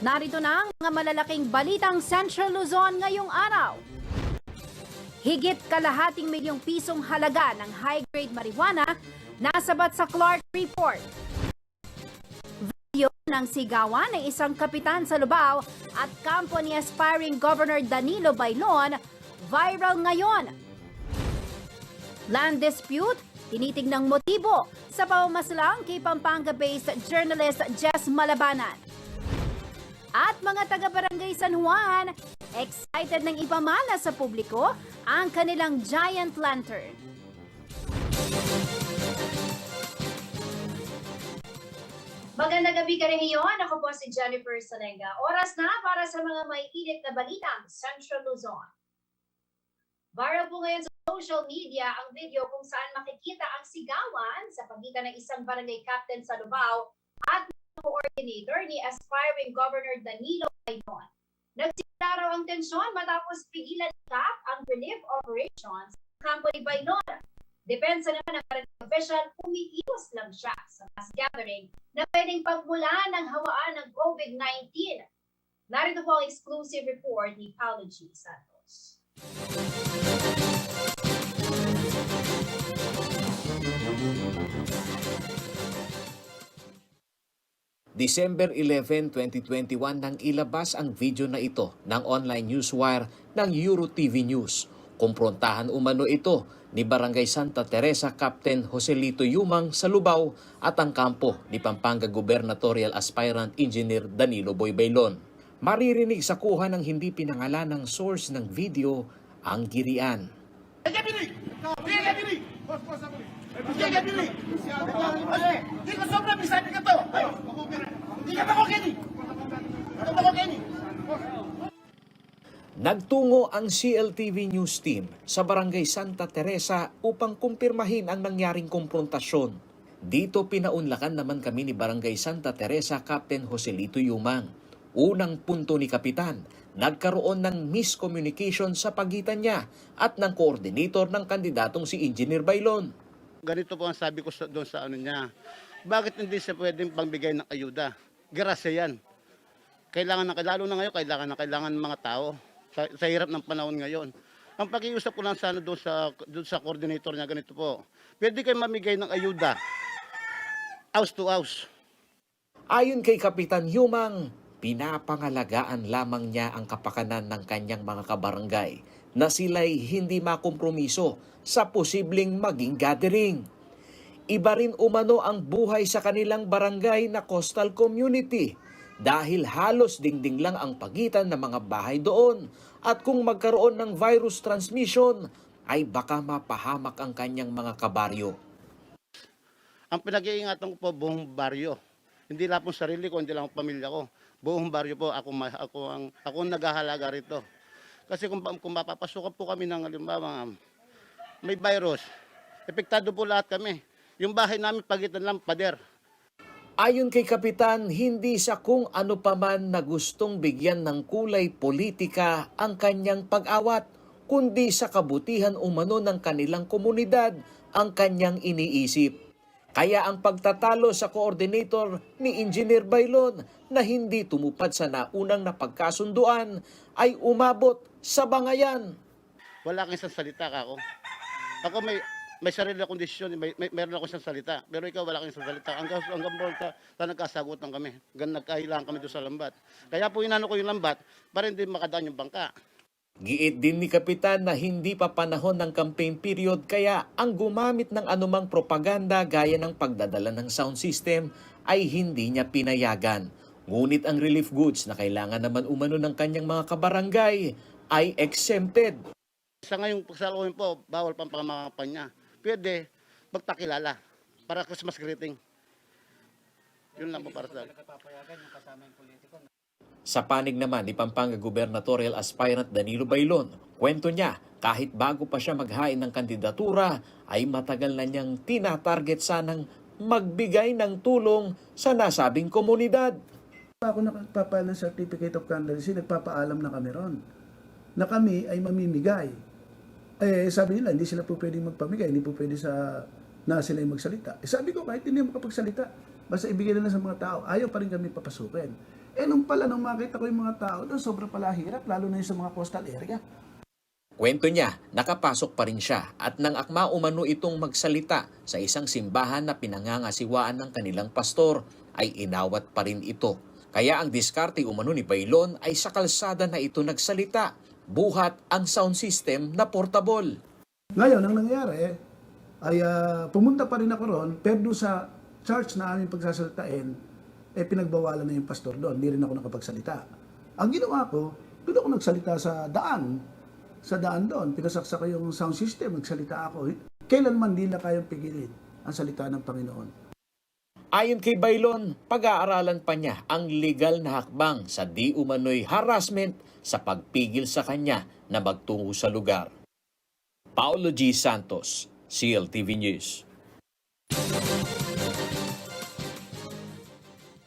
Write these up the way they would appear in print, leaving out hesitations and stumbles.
Narito na ang mga malalaking balitang Central Luzon ngayong araw. Higit kalahating milyong pisong halaga ng high-grade marijuana nasabat sa Clark Report. Video ng sigawan ng isang kapitan sa Lubao at kampo ni aspiring Governor Danilo Bailon viral ngayon. Land dispute, tinitingnang motibo sa pamamaslang kay Pampanga-based journalist Jess Malabanan. At mga taga-barangay San Juan, excited ng ipamana sa publiko ang kanilang giant lantern. Magandang gabi ka rin ngayon. Ako po si Jennifer Salenga. Oras na para sa mga may init na balitang Central Luzon. Viral po ngayon sa social media ang video kung saan makikita ang sigawan sa pagitan ng isang barangay captain sa Lubao at coordinator ni aspiring Governor Danilo Bailon. Nagsimula raw ang tensyon matapos pigilan ni CAP ang relief operations sa kampo ni Bailon. Depensa naman ng barangay official, umiiwas lang siya sa mass gathering na pwedeng pagmulan ng hawaan ng COVID-19. Narito po ang exclusive report ni Paulo G. Santos. December 11, 2021 nang ilabas ang video na ito ng online newswire ng EuroTV News. Kumprontahan umano ito ni Barangay Santa Teresa Captain Joselito Yumang sa Lubao at ang kampo ni Pampanga Gubernatorial Aspirant Engineer Danilo Boy Bailon. Maririnig sa kuha ng hindi pinangalanang source ng video ang girian. Nagtungo ang CLTV News Team sa Barangay Santa Teresa upang kumpirmahin ang nangyaring komprontasyon. Dito pinaunlakan naman kami ni Barangay Santa Teresa Captain Joselito Yumang. Unang punto ni Kapitan, nagkaroon ng miscommunication sa pagitan niya at ng coordinator ng kandidatong si Engineer Bailon. Ganito po ang sabi ko doon sa ano niya. Bakit hindi siya pwedeng pangbigay ng ayuda? Grasya yan. Lalo na ngayon, kailangan ng mga tao sa hirap ng panahon ngayon. Ang pag-iusap ko lang sana doon sa coordinator niya, ganito po. Pwede kayo mamigay ng ayuda, house to house. Ayon kay Kapitan Yumang, pinapangalagaan lamang niya ang kapakanan ng kanyang mga kabarangay na sila'y hindi makompromiso sa posibleng maging gathering. Iba rin umano ang buhay sa kanilang barangay na coastal community dahil halos dingding lang ang pagitan ng mga bahay doon at kung magkaroon ng virus transmission ay baka mapahamak ang kanyang mga kabaryo. Ang pinag-iingatan ko po buong baryo. Hindi lang po sarili ko, hindi lang ang pamilya ko. Buong baryo po, ako ang naghahalaga rito. Kasi kung mapapasukan po kami ng halimbawa, may virus, epektado po lahat kami. Yung bahay namin pagitan lang, pader. Ayon kay Kapitan, hindi sa kung ano paman na gustong bigyan ng kulay politika ang kanyang pag-awat, kundi sa kabutihan umano ng kanilang komunidad ang kanyang iniisip. Kaya ang pagtatalo sa coordinator ni Engineer Bailon na hindi tumupad sa naunang napagkasunduan ay umabot sa bangayan. Wala kang isang salita ako. Ako may sarili na kondisyon, meron ako isang salita. Pero ikaw wala kang isang salita. Hanggang sa nagkasagutan kami. Hanggang nagkahilangan kami doon sa lambat. Kaya po inano ko yung lambat para hindi makadaan yung bangka. Giit din ni Kapitan na hindi pa panahon ng campaign period kaya ang gumamit ng anumang propaganda gaya ng pagdadala ng sound system ay hindi niya pinayagan. Ngunit ang relief goods na kailangan naman umano ng kanyang mga kabarangay ay exempted. Sa ngayong pagsaluhin po, bawal pang pangamampanya. Pwede magpakilala para Christmas greeting. Yun lang po para sa Sa panig naman ni Pampanga Gubernatorial Aspirant Danilo Bailon, kwento niya kahit bago pa siya maghain ng kandidatura ay matagal na niyang tinatarget sanang magbigay ng tulong sa nasabing komunidad. Ako nagpapala ng Certificate of Candidacy, nagpapaalam na kami ron na kami ay mamimigay. Sabi nila, hindi sila po pwedeng magpamigay, hindi po pwede na sila magsalita. Sabi ko, kahit hindi makapagsalita, Basta ibigay na lang sa mga tao. Ayaw pa rin kami papasukin. Nung makita ko yung mga tao doon, sobra pala hirap, lalo na yung sa mga coastal area. Kwento niya, nakapasok pa rin siya at nang akma umano itong magsalita sa isang simbahan na pinangangasiwaan ng kanilang pastor, ay inawat pa rin ito. Kaya ang diskarte umano ni Baylon ay sa kalsada na ito nagsalita, buhat ang sound system na portable. Ngayon, ang nangyari ay pumunta pa rin ako ron, pero doon sa church na aming pagsasalitain, pinagbawalan na yung pastor doon. Hindi rin ako nakapagsalita. Ang ginawa ko, doon ako nagsalita sa daan. Sa daan doon, pinasaksa ko yung sound system, nagsalita ako. Kailanman di na kayang pigilin ang salita ng Panginoon. Ayon kay Baylon, pag-aaralan pa niya ang legal na hakbang sa di umano'y harassment sa pagpigil sa kanya na magtungo sa lugar. Paulo G. Santos, CLTV News.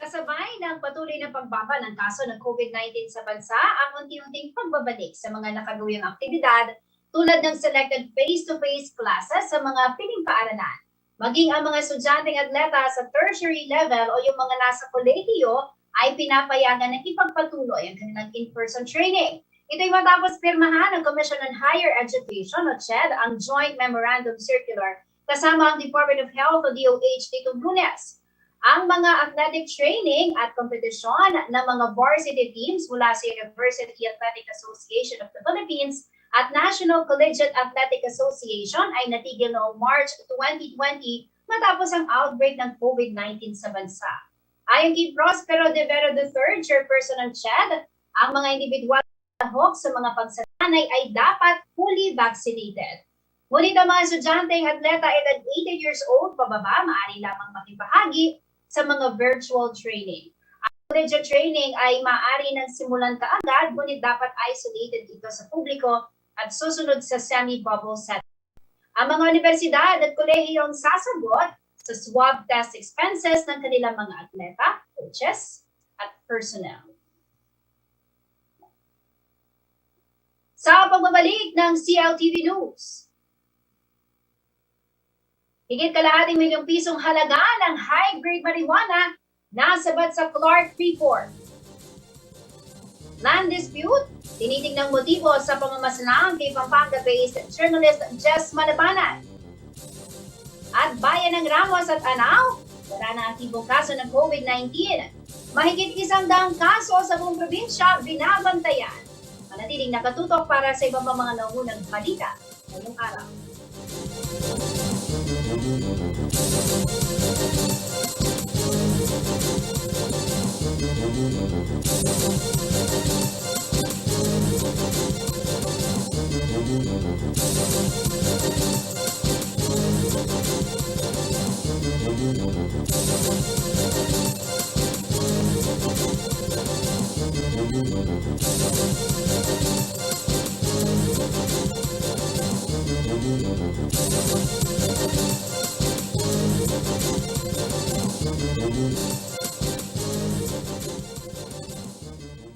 Kasabay ng patuloy na pagbaba ng kaso ng COVID-19 sa bansa, ang unti-unting pagbabalik sa mga nakagawing aktibidad tulad ng selected face-to-face classes sa mga piling paaralan. Maging ang mga estudyanteng atleta sa tertiary level o yung mga nasa kolehiyo ay pinapayagan na ipagpatuloy ang kanilang in-person training. Ito'y matapos pirmahan ng Commission on Higher Education o CHED ang Joint Memorandum Circular kasama ang Department of Health o DOH nitong Lunes. Ang mga athletic training at kompetisyon ng mga varsity teams mula sa University Athletic Association of the Philippines at National Collegiate Athletic Association ay natigil noong March 2020 matapos ang outbreak ng COVID-19 sa bansa. Ayon kay Prospero De Vera III, chairperson ng CHED, ang mga individual na lahok sa mga pagsasanay ay dapat fully vaccinated. Ngunit ang mga estudyanteng atleta edad 18 years old pababa maaari lamang makibahagi sa mga virtual training. Ang collegiate training ay maaari nang simulan kaagad, ngunit dapat isolated ito sa publiko at susunod sa semi-bubble setting. Ang mga universidad at kolehiyong sasagot sa swab test expenses ng kanilang mga atleta, coaches, at personnel. Sa pagbabalik ng CLTV News, higit kalahating milyong pisong halaga ng high-grade marijuana nasabat sa Clark Freeport. Land dispute, tinitingnang motibo sa pamamaslang kay Pampanga-based journalist Jess Malabanan. At bayan ng Ramos at Anao, wala na aktibong kaso ng COVID-19. Mahigit 100 kaso sa buong probinsya binabantayan. Manatiling nakatutok para sa ibang mga naunang balita ngayong araw.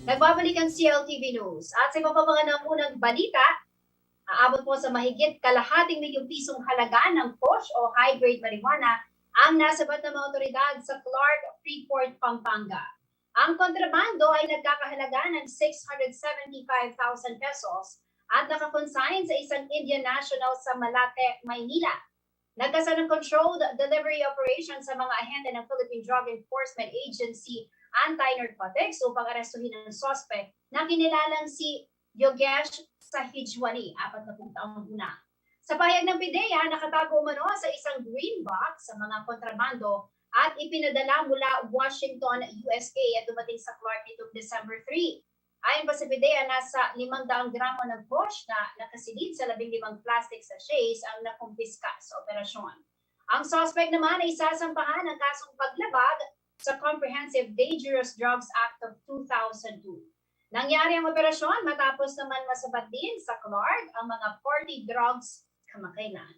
Nagbabalik ang CLTV News at sa iba pa mga namunang balita, aabot po sa mahigit kalahating milyong pisong halaga ng posh o high-grade marijuana ang nasabat ng mga otoridad sa Clark Freeport, Pampanga. Ang kontrabando ay nagkakahalaga ng 675,000 pesos at nakakonsign sa isang Indian national sa Malate, Maynila. Nagkasa ng controlled delivery operation sa mga ahente ng Philippine Drug Enforcement Agency Anti-Narcotics upang arestuhin ang suspect na kinilalang si Yogesh Sahijwani, 40 taong gulang. Sa pahayag ng PIDEA, nakatago umano sa isang green box sa mga kontrabando at ipinadala mula Washington, USA at dumating sa Clark nitong December 3. Ayon pa sa PIDEA, nasa 500 gramo ng posh na nakasilid sa 15 plastic sachets ang nakumpiska sa operasyon. Ang suspect naman ay sasampahan ng kasong paglabag sa Comprehensive Dangerous Drugs Act of 2002. Nangyari ang operasyon matapos naman masabat din sa Clark ang mga 40 drugs kamakailan.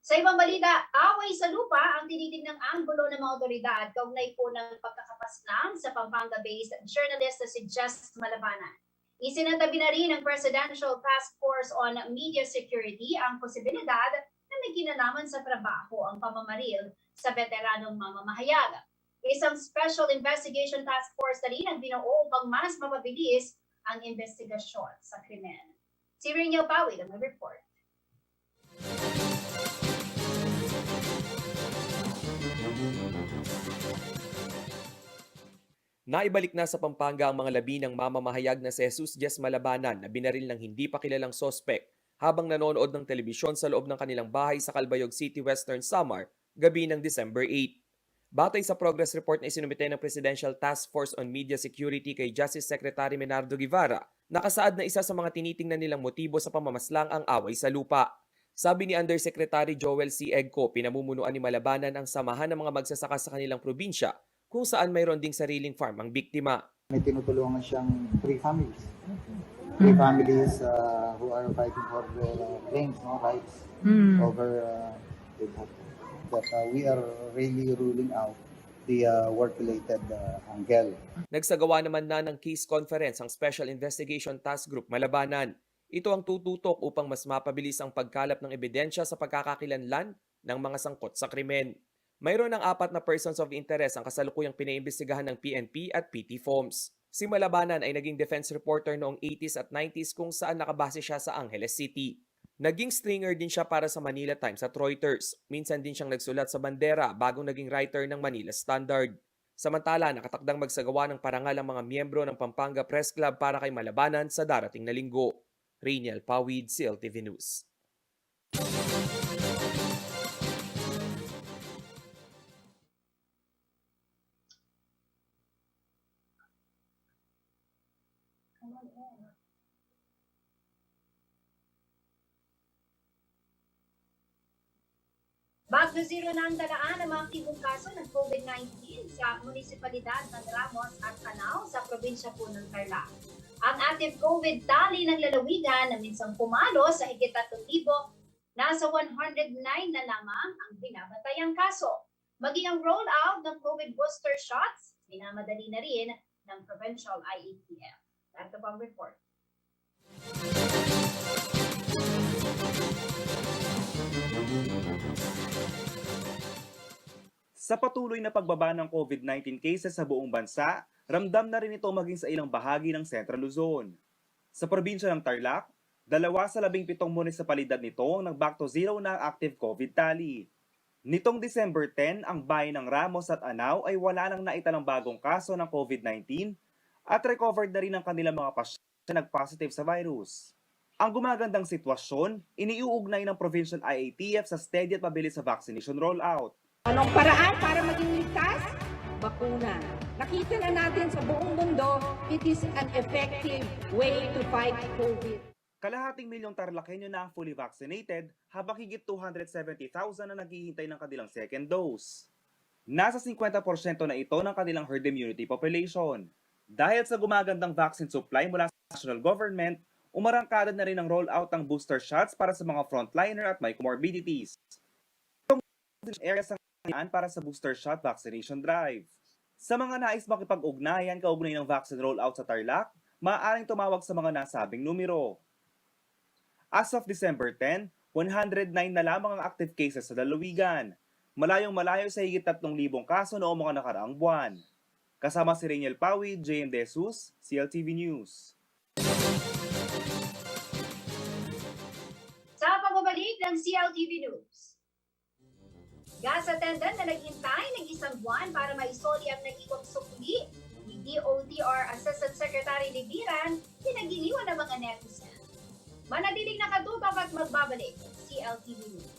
Sa ibang balita, away sa lupa ang tinitingnang anggulo ng mga otoridad kaugnay po ng pagkakapaslang sa Pampanga-based journalist na si Jess Malabanan. Isinantabi na rin ng Presidential Task Force on Media Security ang posibilidad na may kinalaman sa trabaho ang pamamaril sa veteranong mamamahayag. Isang Special Investigation Task Force na rin ang binuo upang mas mapabilis ang investigasyon sa krimen. Si Reniel Pawid ang report. Naibalik na sa Pampanga ang mga labi ng mamamahayag na si Jesus Diaz Malabanan na binaril ng hindi pa kilalang sospek habang nanonood ng telebisyon sa loob ng kanilang bahay sa Calbayog City, Western Samar, gabi ng December 8. Batay sa progress report na isinumite ng Presidential Task Force on Media Security kay Justice Secretary Menardo Guevara, nakasaad na isa sa mga tinitingnan nilang motibo sa pamamaslang ang away sa lupa. Sabi ni Undersecretary Joel C. Egco, pinamumunuan ni Malabanan ang samahan ng mga magsasaka sa kanilang probinsya kung saan mayroon ding sariling farm ang biktima. May tinutulungan siyang 3 families. 3 families who are fighting for their claims, rights over that we are really ruling out the work-related angle. Nagsagawa naman na ng case conference ang Special Investigation Task Group Malabanan. Ito ang tututok upang mas mapabilis ang pagkalap ng ebidensya sa pagkakakilanlan ng mga sangkot sa krimen. Mayroon ng 4 na persons of interest ang kasalukuyang pinaimbestigahan ng PNP at PT Foms. Si Malabanan ay naging defense reporter noong 80s at 90s kung saan nakabase siya sa Angeles City. Naging stringer din siya para sa Manila Times at Reuters. Minsan din siyang nagsulat sa Bandera bagong naging writer ng Manila Standard. Samantala, nakatakdang magsagawa ng parangal ang mga miyembro ng Pampanga Press Club para kay Malabanan sa darating na linggo. Reniel Pawid, CLTV News. Bago zero na ang dalaan ng mga aktibong kaso ng COVID-19 sa munisipalidad ng Ramos at Canao sa probinsya po ng Tarlac. Ang active COVID tally ng lalawigan na minsang pumalo sa higit 3,000, nasa 109 na lamang ang binabatayang kaso. Maging ang rollout ng COVID booster shots, minamadali na rin ng Provincial IATF. Ito po ang report. Sa patuloy na pagbaba ng COVID-19 cases sa buong bansa, ramdam na rin ito maging sa ilang bahagi ng Central Luzon. Sa probinsya ng Tarlac, 2 sa 17 munisipalidad nito ang nag-back to zero na ang active COVID tally. Nitong December 10, ang bayan ng Ramos at Anao ay wala nang naitalang bagong kaso ng COVID-19 at recovered na rin ang kanilang mga pasyente na nag-positive sa virus. Ang gumagandang sitwasyon, iniuugnay ng Provincial IATF sa steady at mabilis sa vaccination rollout. Anong paraan para maging ligtas? Bakuna. Nakita na natin sa buong mundo, it is an effective way to fight COVID. Kalahating milyong Tarlakenyo na ang fully vaccinated habang higit 270,000 na naghihintay ng kanilang second dose. Nasa 50% na ito ng kanilang herd immunity population. Dahil sa gumagandang vaccine supply mula sa national government, umarangkada na rin ang rollout ng booster shots para sa mga frontliner at may comorbidities. Itong areas ang para sa booster shot vaccination drive. Sa mga nais makipag-ugnayan kaugnay ng vaccine rollout sa Tarlac, maaaring tumawag sa mga nasabing numero. As of December 10, 109 na lamang ang active cases sa lalawigan. Malayong-malayo sa higit 3,000 kaso noong mga nakaraang buwan. Kasama si Reniel Pawid, JM De Jesus, CLTV News. Sa pagbabalik ng CLTV News, gas attendant na naghintay ng 1 buwan para maisoli ang nag-ikot sukli ni DOTR Assistant Secretary Libiran, pinagiliwan ng mga netizen. Manatiling nakatutok at magbabalik CLTV News.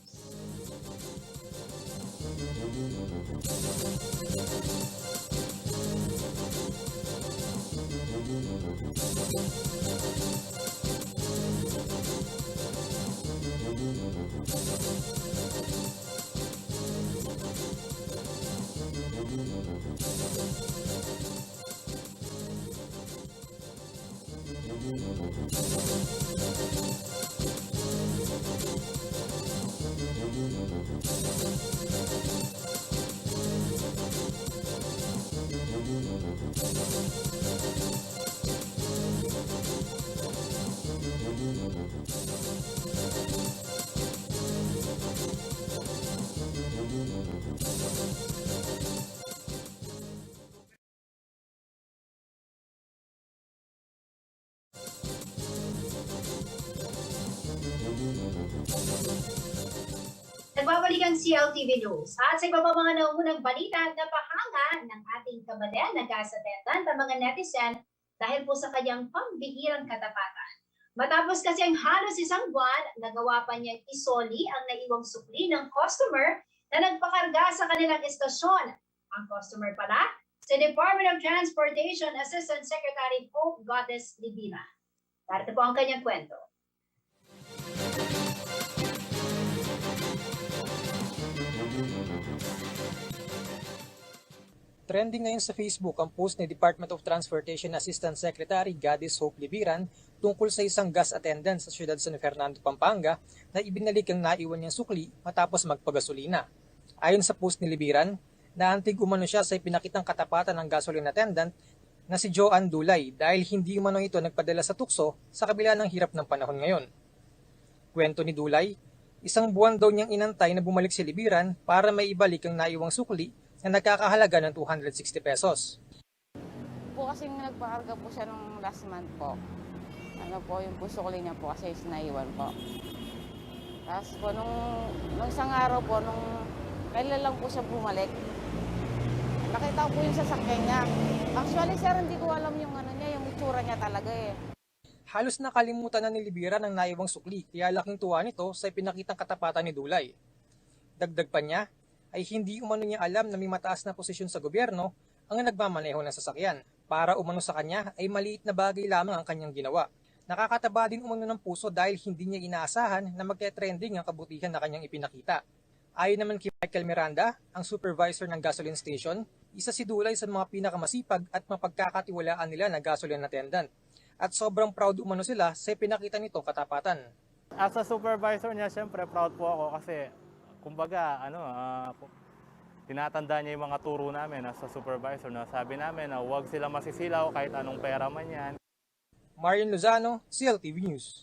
Nagbabalik ang CLTV News. At sa iba pa mga naunang balita, napahanga ng ating kabayan na gas attendant ang mga netizen dahil po sa kanyang pambihirang katapatan. Matapos kasi ang halos isang buwan, nagawa pa niyang isoli ang naiwang sukli ng customer na nagpakarga sa kanilang estasyon. Ang customer pala, si Department of Transportation Assistant Secretary Hope Goddess Libina. Narito po ang kanyang kwento. Trending ngayon sa Facebook ang post ni Department of Transportation Assistant Secretary Goddess Hope Libiran tungkol sa isang gas attendant sa siyudad San Fernando, Pampanga na ibinalik ang naiwan niyang sukli matapos magpagasolina. Ayon sa post ni Libiran, naantig umano siya sa ipinakitang katapatan ng gasoline attendant na si Joanne Dulay dahil hindi umano ito nagpadala sa tukso sa kabila ng hirap ng panahon ngayon. Kwento ni Dulay, isang buwan daw niyang inantay na bumalik si Libiran para maibalik ang naiwang sukli na nagkakahalaga ng 260 pesos. Po kasing nagpakarga po siya nung last month po. Ano po, yung pusukli niya po kasi is naiwan po. Tapos po nung isang araw po, nung kailan lang po siya bumalik, nakita ko po yung sasakyan niya. Actually sir, hindi ko alam yung ano niya, yung itsura niya talaga eh. Halos nakalimutan na ni Libiran ang naiwang sukli kaya laking tuwa nito sa ipinakitang katapatan ni Dulay. Dagdag pa niya, ay hindi umano niya alam na may mataas na posisyon sa gobyerno ang nagmamaneho ng sasakyan. Para umano sa kanya ay maliit na bagay lamang ang kanyang ginawa. Nakakataba din umano ng puso dahil hindi niya inaasahan na magte-trending ang kabutihan na kanyang ipinakita. Ayon naman kay Michael Miranda, ang supervisor ng gasoline station, isa si Dulay sa mga pinakamasipag at mapagkakatiwalaan nila na gasoline attendant. At sobrang proud umano sila sa ipinakita nitong katapatan. As a supervisor niya, syempre proud po ako kasi kumbaga, tinatanda niya yung mga turo namin as a supervisor na sabi namin na huwag sila masisilaw kahit anong pera man yan. Marian Lozano, CLTV News.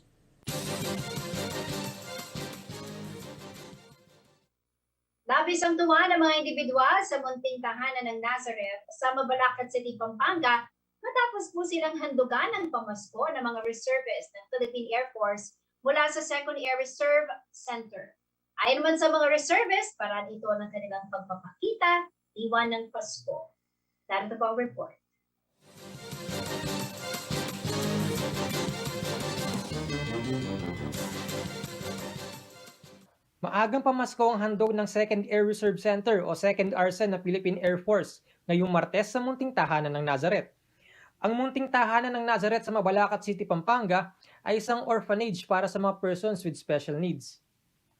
Labis ang tuwa ng mga individual sa munting tahanan ng Nazareth sa Mabalacat City, Pampanga matapos po silang handugan ng pamasko ng mga reservists ng Philippine Air Force mula sa 2nd Air Reserve Center. Ayon naman sa mga reservists, paraan ito ng kanilang pagpapakita, iwan ng Pasko. Narito po ang report. Maagang pamasko ang handog ng 2nd Air Reserve Center o 2nd ARCEN na Philippine Air Force ngayong Martes sa munting tahanan ng Nazareth. Ang munting tahanan ng Nazareth sa Mabalacat City, Pampanga ay isang orphanage para sa mga persons with special needs.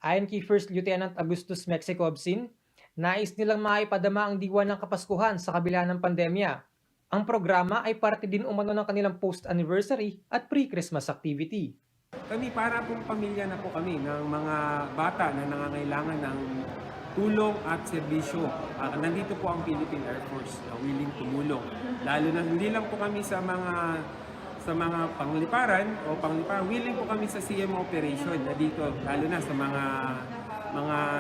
Ayon kay First Lieutenant Augustus Mexico Absin, nais nilang maipadama ang diwa ng Kapaskuhan sa kabila ng pandemya. Ang programa ay parte din umano ng kanilang post-anniversary at pre-Christmas activity. Kami para pong pamilya na po kami ng mga bata na nangangailangan ng tulong at serbisyo. Nandito po ang Philippine Air Force na willing tumulong. Lalo na hindi lang po kami sa mga pangliparan, willing po kami sa CM operation na dito, lalo na sa mga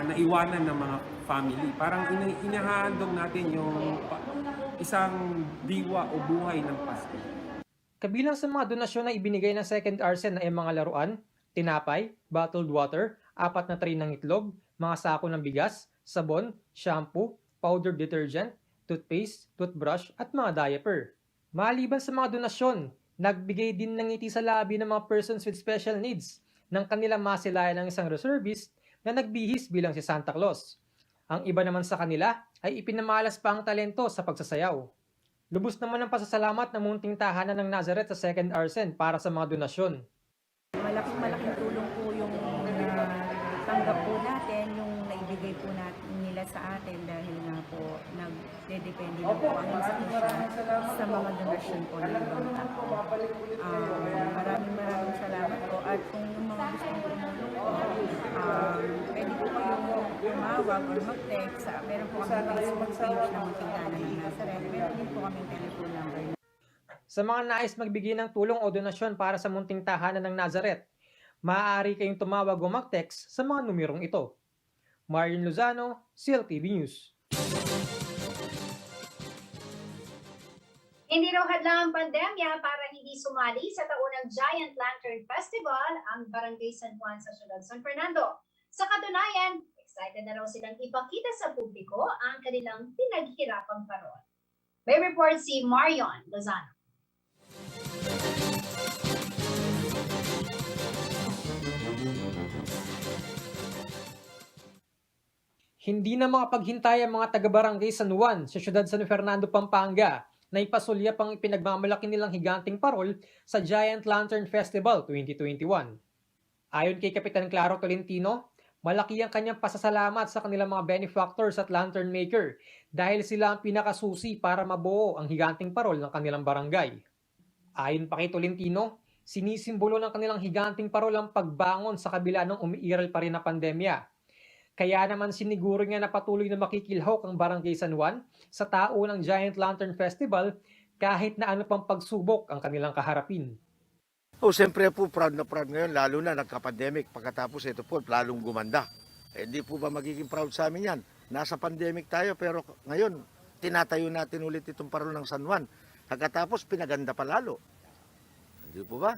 naiwanan ng mga family. Parang inahandog natin yung isang diwa o buhay ng Pasko. Kabilang sa mga donasyon na ibinigay ng 2nd ARCEN ay mga laruan, tinapay, bottled water, 4 na tray ng itlog, mga sako ng bigas, sabon, shampoo, powder detergent, toothpaste, toothbrush at mga diaper. Maliban sa mga donasyon, nagbigay din ng ngiti sa labi ng mga persons with special needs nang kanilang masilayan ng isang reservist na nagbihis bilang si Santa Claus. Ang iba naman sa kanila ay ipinamalas pa ang talento sa pagsasayaw. Lubos naman ang pasasalamat ng munting tahanan ng Nazareth sa 2nd ARCEN para sa mga donasyon. Malaking tulong po yung tanggap po natin, yung naibigay po nila sa atin dahil nga po nagdedepende na po ang institusyon sa mga donasyon po ng ibang tao. Maraming salamat po at kung yung mga gustong tumulong po, pwede po kayong tumawag or mag-text. Meron po kami Facebook page na Munting ng Nazareth. Meron din po kaming telephone number. Sa mga nais magbigay ng tulong o donasyon para sa munting tahanan ng Nazareth, maaari kayong tumawag o mag-text sa mga numerong ito. Marian Lozano, CLTV News. Hindi raw hadlang ang pandemya para hindi sumali sa taunang Giant Lantern Festival ang Barangay San Juan sa siyudad San Fernando. Sa katunayan, Excited na raw silang ipakita sa publiko ang kanilang pinaghirapang parol. May report si Marion Lozano. Hindi na makapaghintay ang mga taga-barangay San Juan sa siyudad San Fernando, Pampanga na ipasulya pang ipinagmamalaki nilang higanting parol sa Giant Lantern Festival 2021. Ayon kay Kapitan Claro Tolentino, malaki ang kanyang pasasalamat sa kanilang mga benefactors at lantern maker dahil sila ang pinakasusi para mabuo ang higanting parol ng kanilang barangay. Ayon pa kay Tolentino, sinisimbolo ng kanilang higanting parol ang pagbangon sa kabila ng umiiral pa rin na pandemya. Kaya naman siniguro niya na patuloy na makikilhok ang Barangay San Juan sa tao ng Giant Lantern Festival kahit na ano pang pagsubok ang kanilang kaharapin. Siyempre po, proud na proud ngayon, lalo na nagka-pandemic. Pagkatapos ito po, lalong gumanda. Hindi po ba magiging proud sa amin yan? Nasa pandemic tayo, pero ngayon, tinatayo natin ulit itong parol ng San Juan. Pagkatapos, pinaganda pa lalo. Hindi po ba?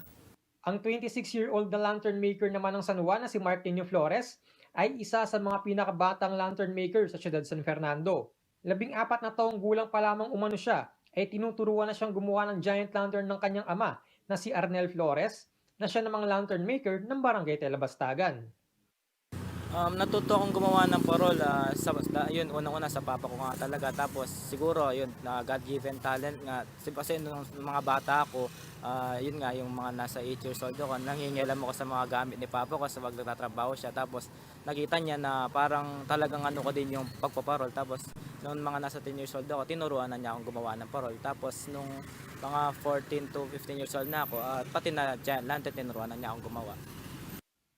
Ang 26-year-old na lantern maker naman ng San Juan na si Martinio Flores ay isa sa mga pinakabatang lantern maker sa siyudad San Fernando. 14 na taong gulang pa lamang umano siya ay tinuturuan na siyang gumawa ng giant lantern ng kanyang ama na si Arnel Flores na siya namang lantern maker ng Barangay Telabastagan. Natuto akong gumawa ng parol, yun, unang-una sa papa ko nga talaga. Tapos siguro, yun, God-given talent nga. Kasi nung mga bata ako, yun nga, yung mga nasa 8 years old ako, nangingialam ako sa mga gamit ni papa ko sa pag nagtatrabaho siya. Tapos nakita niya na parang talagang ano ko din yung pagpaparol. Tapos nung mga nasa 10 years old ako, tinuruan na niya akong gumawa ng parol. Tapos nung mga 14 to 15 years old na ako, pati na giant lantern, tinuruan na niya akong gumawa.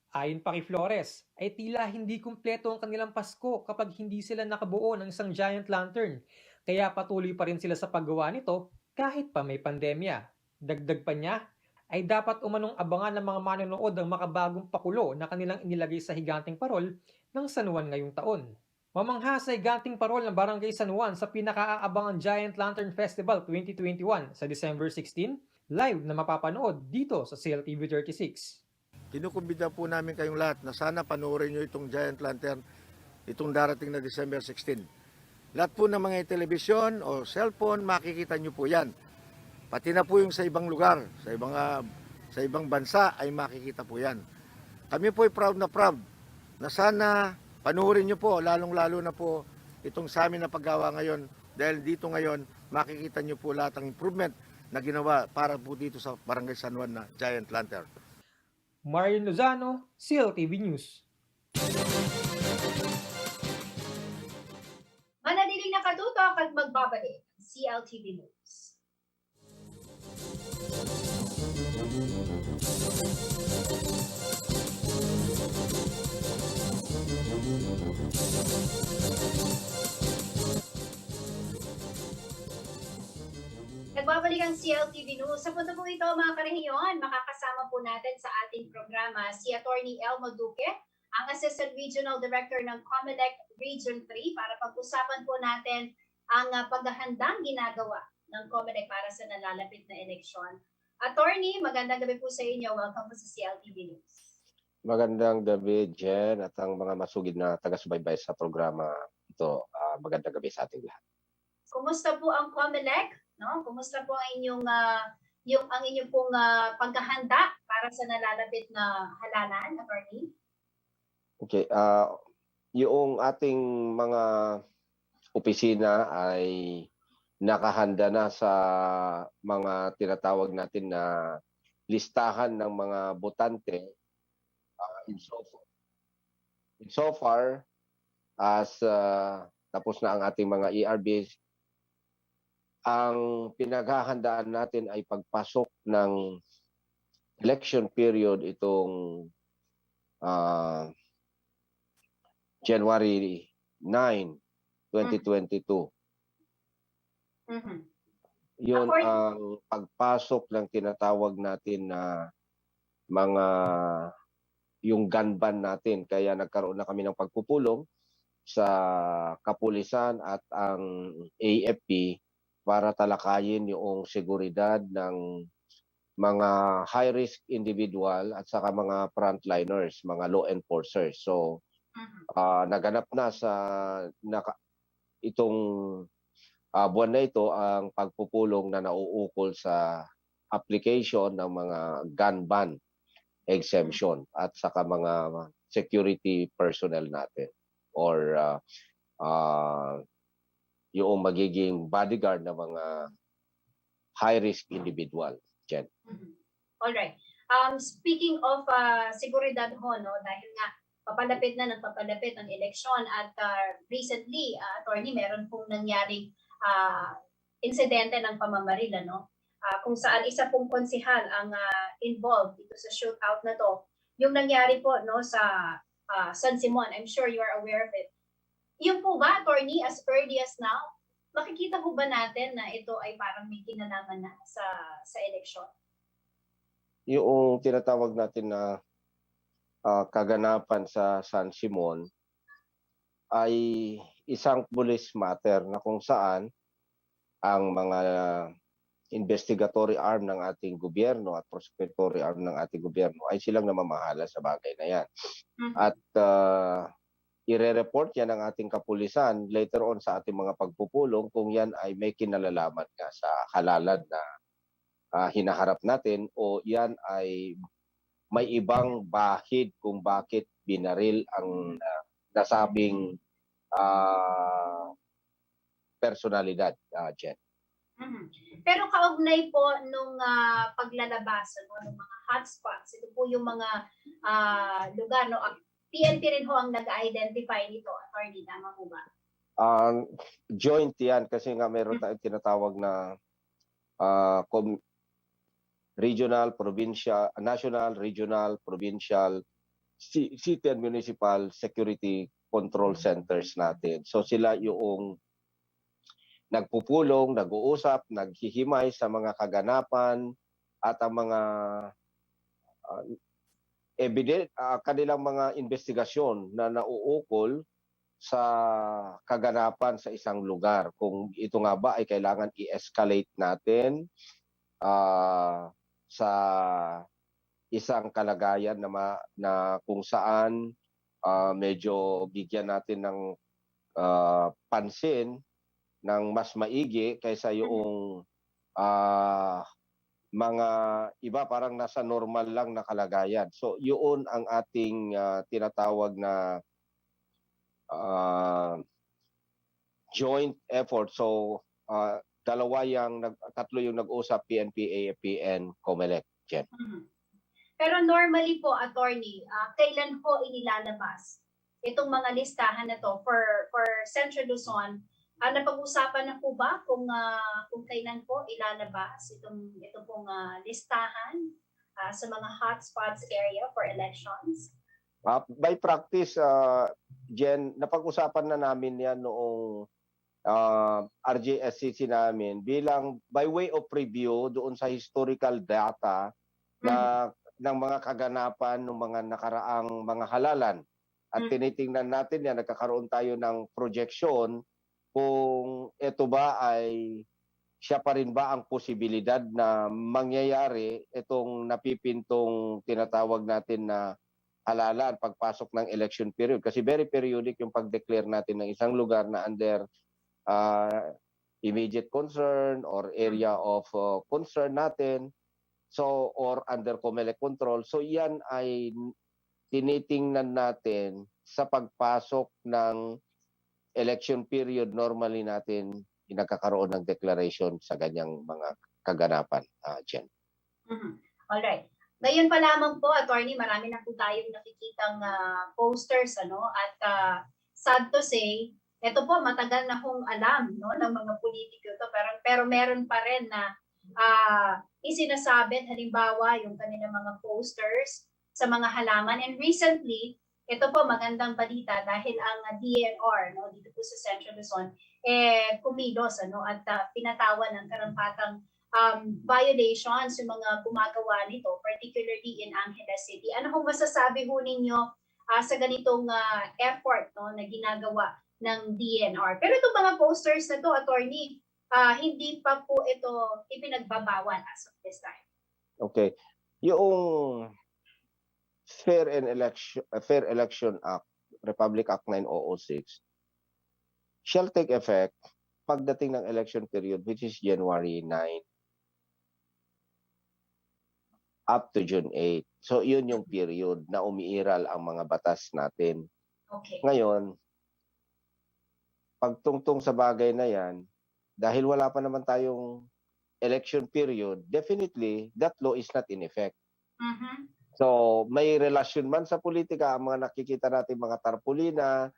Ayon pa kay Flores, ay tila hindi kumpleto ang kanilang Pasko kapag hindi sila nakabuo ng isang giant lantern. Kaya patuloy pa rin sila sa paggawa nito kahit pa may pandemya. Dagdag pa niya, ay dapat umanong abangan ng mga manonood ang makabagong pakulo na kanilang inilagay sa higanting parol ng San Juan ngayong taon. Mamangha sa higanting parol ng Barangay San Juan sa pinakaaabangan Giant Lantern Festival 2021 sa December 16, live na mapapanood dito sa CLTV 36. Kinukumbida po namin kayong lahat na sana panoorin nyo itong Giant Lantern itong darating na December 16. Lahat po ng mga telebisyon o cellphone, makikita nyo po yan. Pati na po yung sa ibang lugar, sa ibang bansa ay makikita po yan. Kami po ay proud na sana panoorin nyo po, lalong-lalo na po itong sa amin na paggawa ngayon. Dahil dito ngayon, makikita nyo po lahat ng improvement na ginawa para po dito sa Barangay San Juan na Giant Lantern. Marion Lozano, CLTV News. Manatiling nakatutok at magbabalik ang CLTV News. Nagbabalik ang CLTV News. Sa punto po ito, mga karehiyon, makakasama po natin sa ating programa si Attorney Elmo Duque, ang Assistant Regional Director ng COMELEC Region 3 para pag-usapan po natin ang paghahandang ginagawa ng COMELEC para sa nalalapit na eleksyon. Attorney, magandang gabi po sa inyo. Welcome po sa CLTV News. Magandang gabi, Jen, at ang mga masugid na taga-subaybay sa programa ito. Magandang gabi sa ating lahat. Kumusta po ang COMELEC? No? Kumusta po ang inyong inyong pong paghahanda para sa nalalapit na halalan, Attorney? Okay, yung ating mga opisina ay nakahanda na sa mga tinatawag natin na listahan ng mga botante so far as tapos na ang ating mga ERBs. Ang pinaghahandaan natin ay pagpasok ng election period itong January 9, 2022. Mm-hmm. Yun ang pagpasok ng tinatawag natin na mga yung gun ban natin. Kaya nagkaroon na kami ng pagpupulong sa kapulisan at ang AFP para talakayin yung seguridad ng mga high-risk individual at saka mga frontliners, mga law enforcers. So, Naganap na sa itong buwan na ito ang pagpupulong na nauukol sa application ng mga gun ban exemption at saka mga security personnel natin or yung magiging bodyguard ng mga high-risk individual. Jen. Alright. Speaking of seguridad ho, no, dahil nga papalapit na ng papalapit ang eleksyon at recently, attorney, meron pong nangyaring insidente ng pamamaril, ano? Kung saan isa pong konsihal ang involved dito sa shootout na to. Yung nangyari po, no, sa San Simon, I'm sure you are aware of it. Yung po ba, attorney, as early as now, makikita po ba natin na ito ay parang may kinalaman na sa eleksyon? Yung tinatawag natin na kaganapan sa San Simon ay isang police matter na kung saan ang mga investigatory arm ng ating gobyerno at prosecutory arm ng ating gobyerno ay silang namamahala sa bagay na yan. At ire-report yan ng ating kapulisan later on sa ating mga pagpupulong kung yan ay may kinalalaman nga sa halalan na hinaharap natin o yan ay may ibang bahid kung bakit binaril ang nasabing personalidad, Jen. Pero kaugnay po nung paglalabas ng mga hotspots, ito po yung mga lugar, no? PNP rin ho ang nag-identify nito, attorney, tama po ba? Joint yan kasi nga meron tayong tinatawag na regional, provincial, national, regional, provincial, city and municipal security control centers natin. So sila yung nagpupulong, nag-uusap, naghihimay sa mga kaganapan at ang mga kanilang mga investigasyon na nauukol sa kaganapan sa isang lugar. Kung ito nga ba ay kailangan i-escalate natin sa isang kalagayan na kung saan medyo bigyan natin ng pansin ng mas maigi kaysa yung mga iba parang nasa normal lang na kalagayan. So yun ang ating tinatawag na joint effort. So tatlo yung nag-usap, PNP, AFP, COMELEC. Jen. Pero normally po, attorney, kailan po inilalabas itong mga listahan na to for Central Luzon? Napag-usapan na po ba kung kailan po ilalabas ito pong listahan sa mga hotspots area for elections? By practice, Jen, napag-usapan na namin yan noong RJSCC namin bilang by way of review doon sa historical data na ng mga kaganapan ng mga nakaraang mga halalan. At tinitingnan natin yan, nagkakaroon tayo ng projection kung ito ba ay siya pa rin ba ang posibilidad na mangyayari itong napipintong tinatawag natin na halalan pagpasok ng election period. Kasi very periodic yung pag-declare natin ng isang lugar na under immediate concern or area of concern natin. So, or under COMELEC control. So, yan ay tinitingnan natin sa pagpasok ng election period. Normally natin nagkakaroon ng declaration sa ganyang mga kaganapan, Jen. Alright. Ngayon pa lamang po, attorney, marami na po tayong nakikitang posters, ano? At sad to say, ito po, matagal na kong alam, no, ng mga politiko to, pero meron pa rin na isinasabit, halimbawa, yung kanilang mga posters sa mga halaman. And recently, ito po, magandang balita dahil ang DNR, no, dito po sa Central Luzon, kumilos, ano, at pinatawan ng karampatang violations yung mga gumagawa nito, particularly in Angeles City. Ano kung masasabi ho ninyo sa ganitong effort, no, na ginagawa ng DNR? Pero itong mga posters na to, attorney, hindi pa po ito ipinagbabawal as of this time. Okay. Yung Fair Election Act Republic Act 9006 shall take effect pagdating ng election period, which is January 9 up to June 8. So yun yung period na umiiral ang mga batas natin. Okay. Ngayon, pagtungtong sa bagay na yan, dahil wala pa naman tayong election period, definitely that law is not in effect. So may relasyon man sa politika, ang mga nakikita natin mga tarpulina,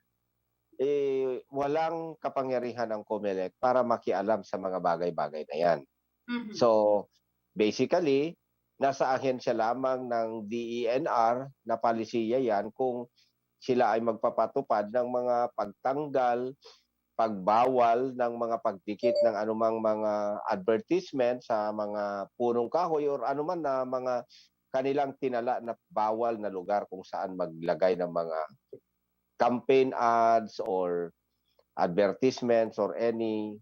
walang kapangyarihan ng COMELEC para makialam sa mga bagay-bagay na yan. So basically, nasa ahensya lamang ng DENR na palisiya yan kung sila ay magpapatupad ng mga pagtanggal, pagbawal ng mga pagdikit ng anumang mga advertisement sa mga punong kahoy or anuman na mga kanilang tinala na bawal na lugar kung saan maglagay ng mga campaign ads or advertisements or any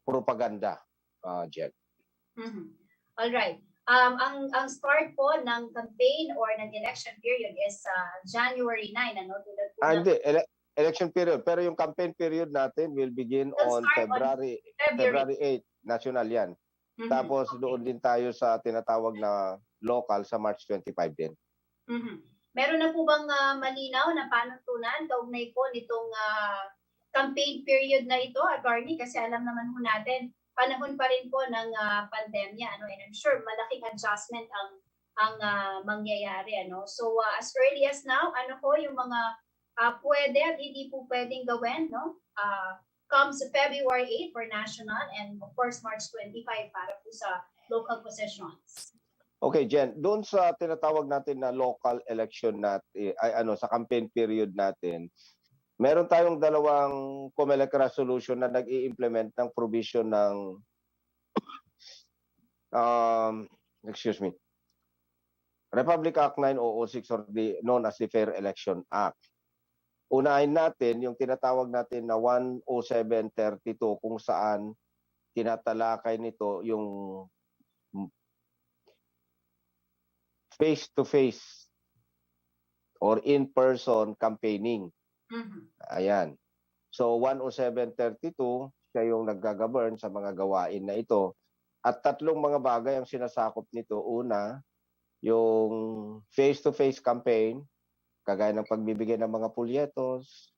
propaganda, Jen. All right. Ang start po ng campaign or ng election period is January 9, ano? Hindi, election period. Pero yung campaign period natin will begin on February 8, national yan. Tapos doon din tayo sa tinatawag na local sa March 25 din. Meron na po bang malinaw na panuntunan kaugnay po nitong campaign period na ito, attorney? Kasi alam naman po natin, panahon pa rin po ng pandemya, ano, and I'm sure malaking adjustment ang mangyayari, ano. So as early as now, ano po yung mga pwede at hindi po pwedeng gawin, no? Comes February 8 for national and of course March 25 para po sa local positions. Okay, Jen, doon sa tinatawag natin na local election natin, sa campaign period natin, meron tayong dalawang COMELEC resolution na nag-i-implement ng provision ng Republic Act 9006 or known as the Fair Election Act. Unahin natin yung tinatawag natin na 10732 kung saan tinatalakay nito yung face-to-face or in-person campaigning. Ayan. So 10732, siya yung naggagovern sa mga gawain na ito. At tatlong mga bagay ang sinasakop nito. Una, yung face-to-face campaign, kagaya ng pagbibigay ng mga pulyetos,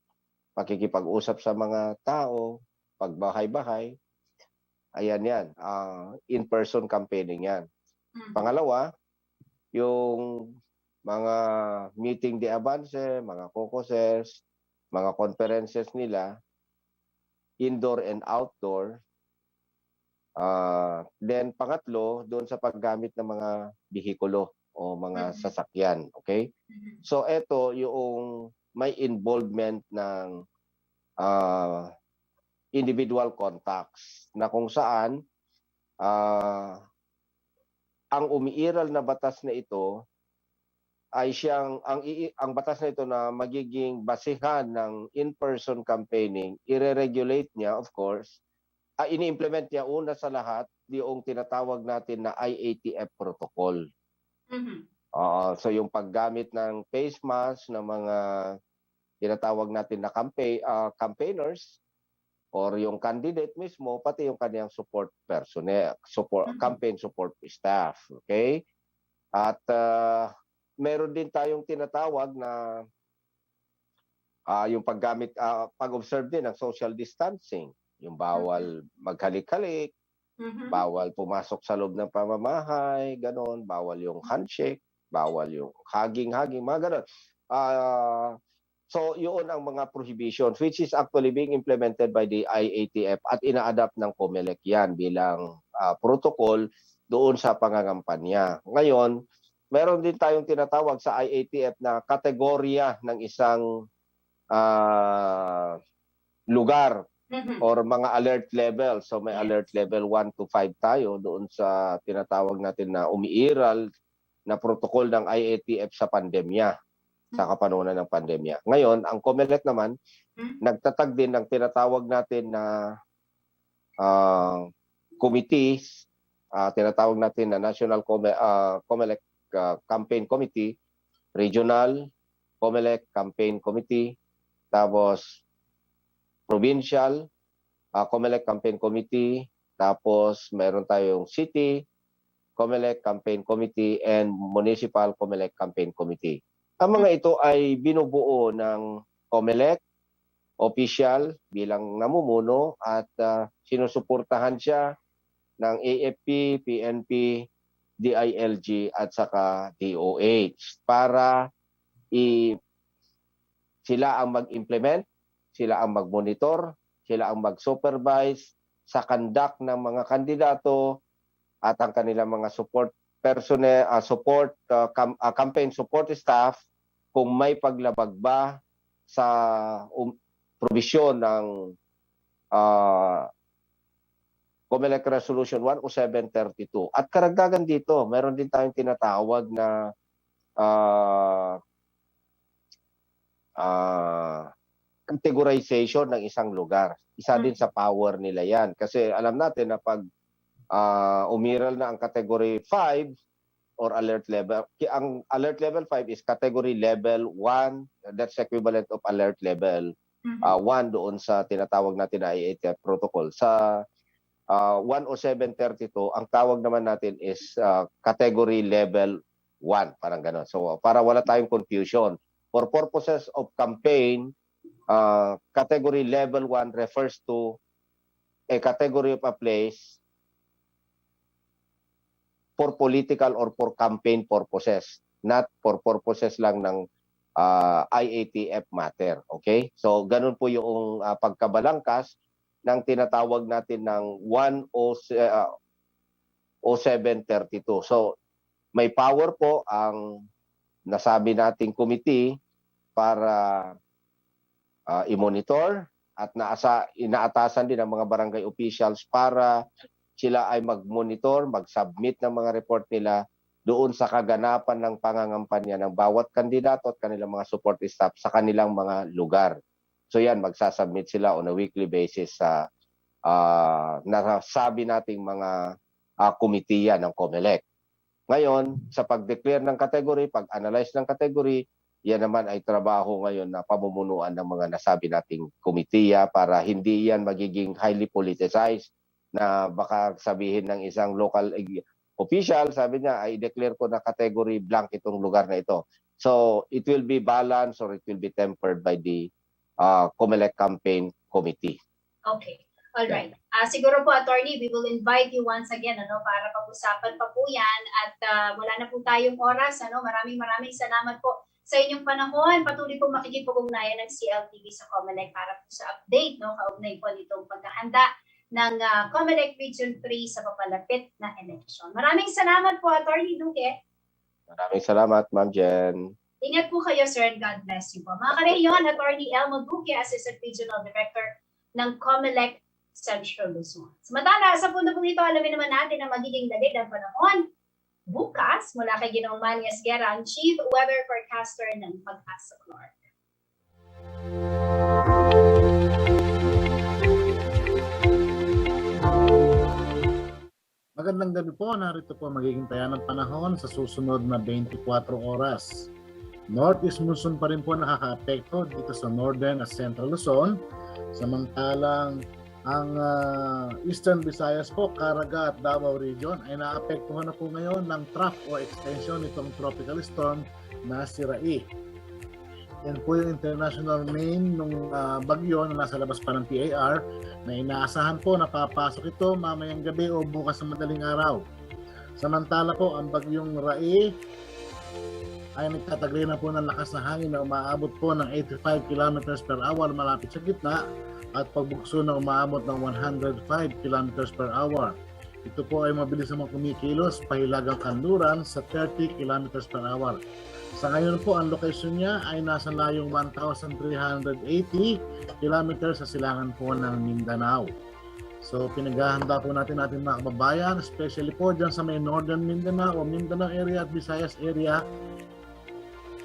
pakikipag-usap sa mga tao, pagbahay-bahay. Ayan yan. In-person campaigning yan. Pangalawa, yung mga meeting de avance, mga caucuses, mga conferences nila, indoor and outdoor. Then pangatlo, doon sa paggamit ng mga bihikulo o mga sasakyan. Okay? So ito yung may involvement ng individual contacts na kung saan ang umiiral na batas na ito ay ang batas na ito na magiging basihan ng in-person campaigning, ire-regulate niya, of course, ini-implement niya una sa lahat yung tinatawag natin na IATF protocol. So yung paggamit ng face mask ng mga tinatawag natin na campaigners or yung candidate mismo, pati yung kanyang support personnel, campaign support staff. Okay? At meron din tayong tinatawag na yung paggamit, pag-observe din ng social distancing. Yung bawal maghalik-halik, bawal pumasok sa loob ng pamamahay, ganon, bawal yung handshake, bawal yung hugging, mga ganon. So, yun ang mga prohibitions which is actually being implemented by the IATF at ina-adapt ng COMELEC yan bilang protocol doon sa pangangampanya. Ngayon, meron din tayong tinatawag sa IATF na kategorya ng isang lugar or mga alert level. So, may alert level 1 to 5 tayo doon sa tinatawag natin na umiiral na protocol ng IATF sa pandemya. Sa kapanunan ng pandemya. Ngayon, ang COMELEC naman, nagtatag din ng tinatawag natin na committees, tinatawag natin na National COMELEC Campaign Committee, Regional, COMELEC Campaign Committee, tapos provincial, COMELEC Campaign Committee, tapos meron tayong city, COMELEC Campaign Committee, and municipal COMELEC Campaign Committee. Ang mga ito ay binubuo ng COMELEC, official bilang namumuno, at sinusuportahan siya ng AFP, PNP, DILG at saka DOH para sila ang mag-implement, sila ang mag-monitor, sila ang mag-supervise sa conduct ng mga kandidato at ang kanilang mga support personnel, campaign support staff kung may paglabag ba sa provision ng COMELEC Resolution 10732. At karagdagan dito, meron din tayong tinatawag na categorization ng isang lugar. Isa din sa power nila yan. Kasi alam natin na pag umiral na ang category 5 or alert level, ang alert level 5 is category level 1, that's equivalent of alert level 1 doon sa tinatawag natin na IATF protocol. Sa 10732, ang tawag naman natin is category level 1, parang gano'n. So para wala tayong confusion, for purposes of campaign, category level 1 refers to a category of a place for political or for campaign purposes, not for purposes lang ng IATF matter. Okay? So ganun po yung pagkabalangkas ng tinatawag natin ng 10732. So may power po ang nasabi nating committee para i-monitor at inaatasan din ng mga barangay officials para sila ay mag-monitor, mag-submit ng mga report nila doon sa kaganapan ng pangangampanya ng bawat kandidato at kanilang mga support staff sa kanilang mga lugar. So yan, magsasubmit sila on a weekly basis sa nasabi nating mga komitiya ng COMELEC. Ngayon, sa pag-declare ng category, pag-analyze ng category, yan naman ay trabaho ngayon na pamumunuan ng mga nasabi nating komitiya para hindi yan magiging highly politicized na baka sabihin ng isang local official, sabi niya, ay declare ko na category blank itong lugar na ito. So, it will be balanced or it will be tempered by the COMELEC Campaign Committee. Okay. All right. Siguro po, Attorney, we will invite you once again para pag-usapan pa po yan at wala na po tayong oras. Maraming salamat po sa inyong panahon. Patuloy po makikipag-ugnayan ng CLTV sa COMELEC para po sa update, kaugnay po nitong paghahanda ng COMELEC Region 3 sa papalapit na election. Maraming salamat po, Attorney Duque. Maraming salamat, Ma'am Jen. Ingat po kayo, sir, and God bless you po. Mga karehiyon, Attorney Elmo Duque, Assistant Regional Director ng COMELEC Central Luzon. Samantala, sa punto po ito, alamin naman natin na magiging lagay ng panahon bukas mula kay Ginoong Manny Esguerra, ang Chief Weather Forecaster ng Pag-asa Clark. Magandang gabi po, narito po magiging taya ng panahon sa susunod na 24 oras. Northeast monsoon pa rin po nakaka-apekto dito sa Northern at Central Luzon. Samantalang ang Eastern Visayas po, Caraga at Davao Region ay naapektuhan na po ngayon ng trough o extension nitong tropical storm na si Rai. Yan po yung international name ng bagyo na nasa labas pa ng PAR na inaasahan po na papasok ito mamayang gabi o bukas sa madaling araw. Samantala po, ang bagyong Rai ay nagtatagay na po ng lakas na hangin na umaabot po ng 85 km per hour malapit sa gitna at pagbukso na umaabot ng 105 km per hour. Ito po ay mabilis naman kumikilos pahilagang kanluran sa 30 km per hour. Sa ngayon po, ang location niya ay nasa layong 1,380 km sa silangan po ng Mindanao. So pinaghahanda po natin mga kababayan, especially po dyan sa may Northern Mindanao o Mindanao area at Visayas area.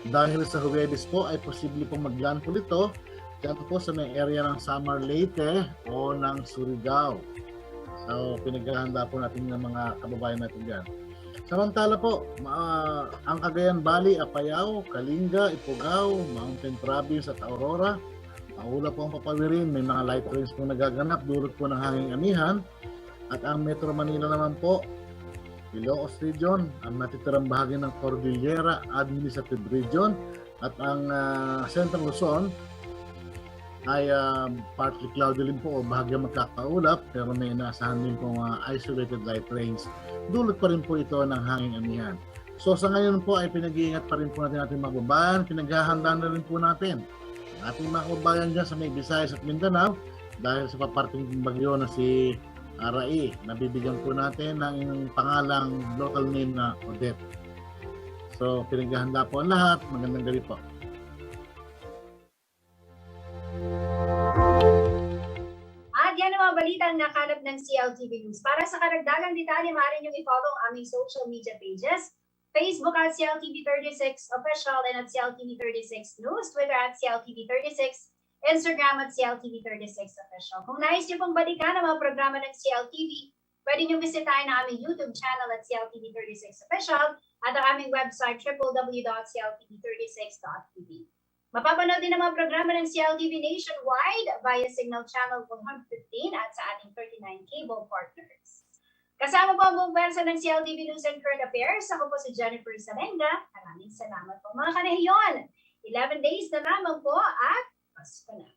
Dahil sa Huwebes po ay posible po maglandfall ito dyan po sa may area ng Samar Leyte o ng Surigao. So pinaghahanda po natin ng mga kababayan natin dyan. Samantala po, ang Cagayan Valley, Apayao, Kalinga, Ifugao, Mountain Province at Aurora, maula po ang papawirin, may mga light rains po nagaganap dulot po ng hanging amihan. At ang Metro Manila naman po, Ilocos Region, ang natitirang bahagi ng Cordillera Administrative Region, at ang Central Luzon ay partly cloudy din po o bahagyang magkakaulap, pero may inaasahan din po mga isolated light rains. Dulot pa rin po ito ng hanging amihan. So sa ngayon po ay pinag-iingat pa rin po natin ating mga kababayan, pinaghahandaan na rin po natin ang ating mga kababayan dyan sa may Visayas at Mindanao dahil sa paparting bagyo na si Arai. Nabibigyan po natin ng pangalang local name na Odette. So pinaghahanda po ang lahat. Magandang gabi po. Yan ang mga balitang nakalap ng CLTV News. Para sa karagdagang detalye, maaari niyong i-follow ang aming social media pages. Facebook at CLTV36 Official and at CLTV36 News. Twitter at CLTV36. Instagram at CLTV36 Official. Kung nais niyo pong balikan ang mga programa ng CLTV, pwede niyong bisitahin ang aming YouTube channel at CLTV36 Official at ang aming website www.cltv36.tv. Mapapanood din ang mga programa ng CLTV nationwide via Signal Channel 115 at sa ating 39 cable partners. Kasama po ang buong pwersa ng CLTV News and Current Affairs. Ako po si Jennifer Salenga. Maraming salamat po mga kanehiyon. 11 days na lamang po at Pasko na.